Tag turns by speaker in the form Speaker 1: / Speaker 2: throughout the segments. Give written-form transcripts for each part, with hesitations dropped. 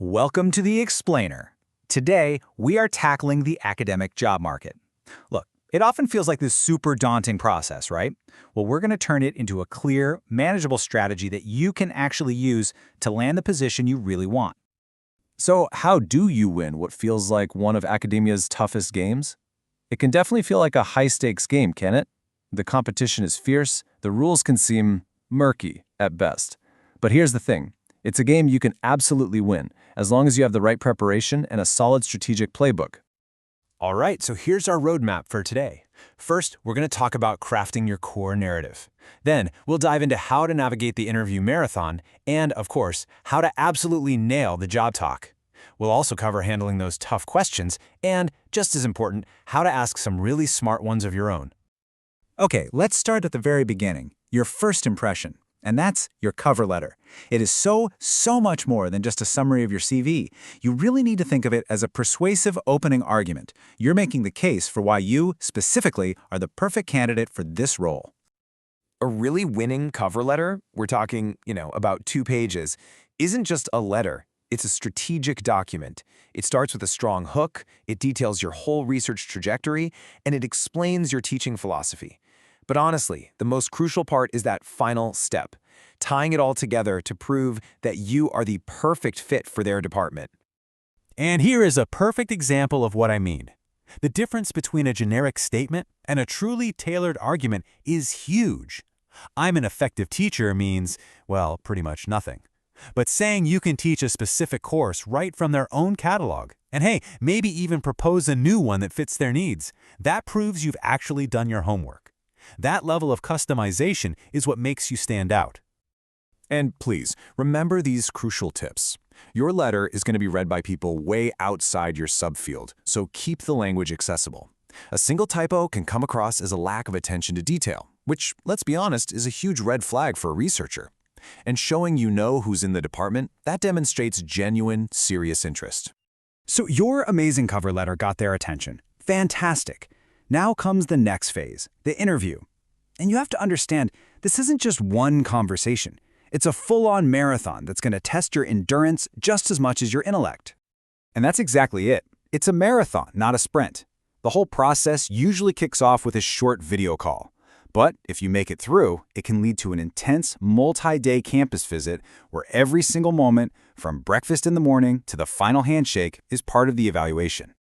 Speaker 1: Welcome to The Explainer. Today, we are tackling the academic job market. Look, it often feels like this super daunting process, right? Well, we're going to turn it into a clear, manageable strategy that you can actually use to land the position you really want.
Speaker 2: So how do you win what feels like one of academia's toughest games? It can definitely feel like a high-stakes game, can it? The competition is fierce, the rules can seem murky at best. But here's the thing. It's a game you can absolutely win, as long as you have the right preparation and a solid strategic playbook.
Speaker 3: All right, so here's our roadmap for today. First, we're going to talk about crafting your core narrative. Then, we'll dive into how to navigate the interview marathon and, of course, how to absolutely nail the job talk. We'll also cover handling those tough questions and, just as important, how to ask some really smart ones of your own.
Speaker 1: Okay, let's start at the very beginning, your first impression. And that's your cover letter. It is so much more than just a summary of your CV. You really need to think of it as a persuasive opening argument. You're making the case for why you, specifically, are the perfect candidate for this role.
Speaker 3: A really winning cover letter, we're talking, about 2 pages, isn't just a letter. It's a strategic document. It starts with a strong hook, it details your whole research trajectory, and it explains your teaching philosophy. But honestly, the most crucial part is that final step, tying it all together to prove that you are the perfect fit for their department.
Speaker 4: And here is a perfect example of what I mean. The difference between a generic statement and a truly tailored argument is huge. I'm an effective teacher means, well, pretty much nothing. But saying you can teach a specific course right from their own catalog, and hey, maybe even propose a new one that fits their needs, that proves you've actually done your homework. That level of customization is what makes you stand out.
Speaker 5: And please, remember these crucial tips. Your letter is going to be read by people way outside your subfield, so keep the language accessible. A single typo can come across as a lack of attention to detail, which, let's be honest, is a huge red flag for a researcher. And showing you know who's in the department, that demonstrates genuine, serious interest.
Speaker 1: So your amazing cover letter got their attention. Fantastic. Now comes the next phase, the interview. And you have to understand, this isn't just one conversation. It's a full-on marathon that's going to test your endurance just as much as your intellect. And that's exactly it. It's a marathon, not a sprint. The whole process usually kicks off with a short video call. But if you make it through, it can lead to an intense, multi-day campus visit where every single moment, from breakfast in the morning to the final handshake, is part of the evaluation.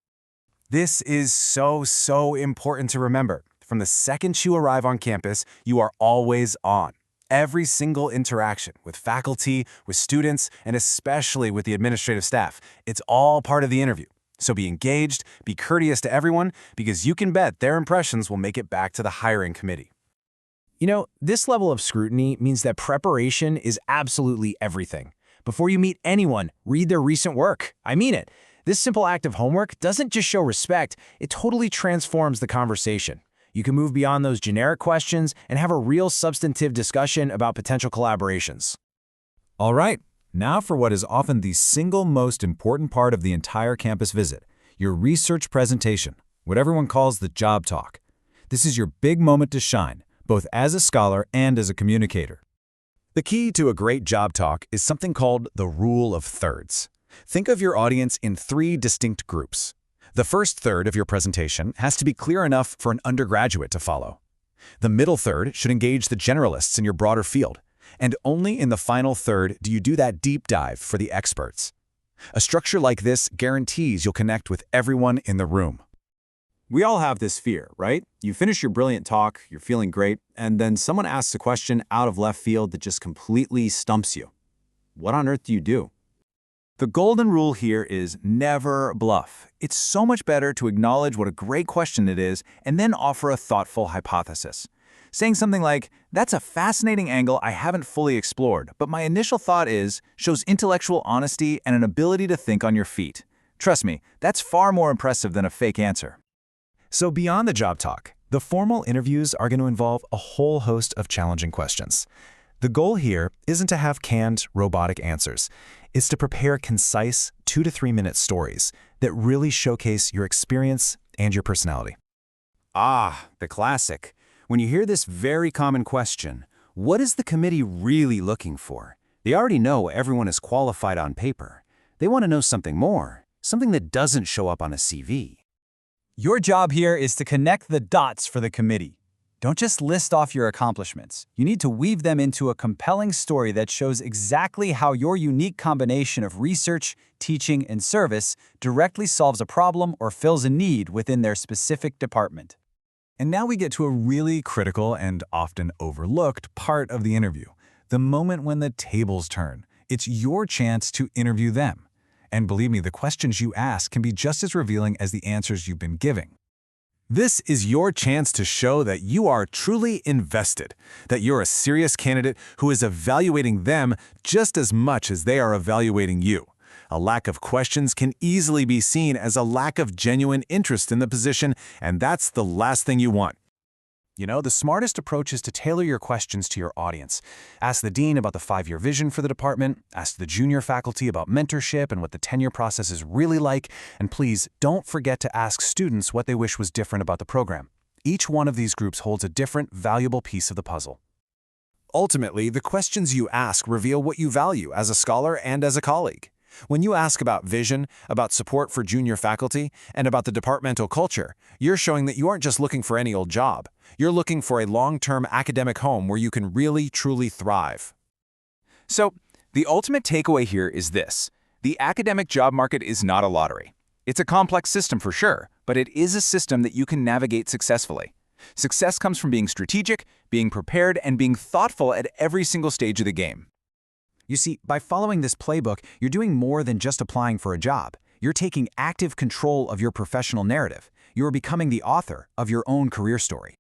Speaker 3: This is so important to remember. From the second you arrive on campus, you are always on. Every single interaction with faculty, with students, and especially with the administrative staff, it's all part of the interview. So be engaged, be courteous to everyone, because you can bet their impressions will make it back to the hiring committee. This level of scrutiny means that preparation is absolutely everything. Before you meet anyone, read their recent work. I mean it. This simple act of homework doesn't just show respect, it totally transforms the conversation. You can move beyond those generic questions and have a real substantive discussion about potential collaborations.
Speaker 6: All right, now for what is often the single most important part of the entire campus visit, your research presentation, what everyone calls the job talk. This is your big moment to shine, both as a scholar and as a communicator.
Speaker 5: The key to a great job talk is something called the rule of thirds. Think of your audience in 3 distinct groups. The first third of your presentation has to be clear enough for an undergraduate to follow. The middle third should engage the generalists in your broader field. And only in the final third do you do that deep dive for the experts. A structure like this guarantees you'll connect with everyone in the room.
Speaker 1: We all have this fear, right? You finish your brilliant talk, you're feeling great, and then someone asks a question out of left field that just completely stumps you. What on earth do you do? The golden rule here is never bluff. It's so much better to acknowledge what a great question it is and then offer a thoughtful hypothesis. Saying something like, "That's a fascinating angle I haven't fully explored, but my initial thought is," shows intellectual honesty and an ability to think on your feet. Trust me, that's far more impressive than a fake answer.
Speaker 5: So beyond the job talk, the formal interviews are going to involve a whole host of challenging questions. The goal here isn't to have canned, robotic answers. It's to prepare concise 2 to 3 minute stories that really showcase your experience and your personality.
Speaker 1: The classic. When you hear this very common question, what is the committee really looking for? They already know everyone is qualified on paper. They want to know something more, something that doesn't show up on a CV.
Speaker 7: Your job here is to connect the dots for the committee. Don't just list off your accomplishments. You need to weave them into a compelling story that shows exactly how your unique combination of research, teaching, and service directly solves a problem or fills a need within their specific department.
Speaker 6: And now we get to a really critical and often overlooked part of the interview, the moment when the tables turn. It's your chance to interview them. And believe me, the questions you ask can be just as revealing as the answers you've been giving.
Speaker 3: This is your chance to show that you are truly invested, that you're a serious candidate who is evaluating them just as much as they are evaluating you. A lack of questions can easily be seen as a lack of genuine interest in the position, and that's the last thing you want. You know, the smartest approach is to tailor your questions to your audience. Ask the dean about the 5-year vision for the department, ask the junior faculty about mentorship and what the tenure process is really like, and please don't forget to ask students what they wish was different about the program. Each one of these groups holds a different, valuable piece of the puzzle. Ultimately, the questions you ask reveal what you value as a scholar and as a colleague. When you ask about vision, about support for junior faculty, and about the departmental culture, you're showing that you aren't just looking for any old job. You're looking for a long-term academic home where you can really, truly thrive.
Speaker 8: So, the ultimate takeaway here is this. The academic job market is not a lottery. It's a complex system for sure, but it is a system that you can navigate successfully. Success comes from being strategic, being prepared, and being thoughtful at every single stage of the game.
Speaker 1: You see, by following this playbook, you're doing more than just applying for a job. You're taking active control of your professional narrative. You are becoming the author of your own career story.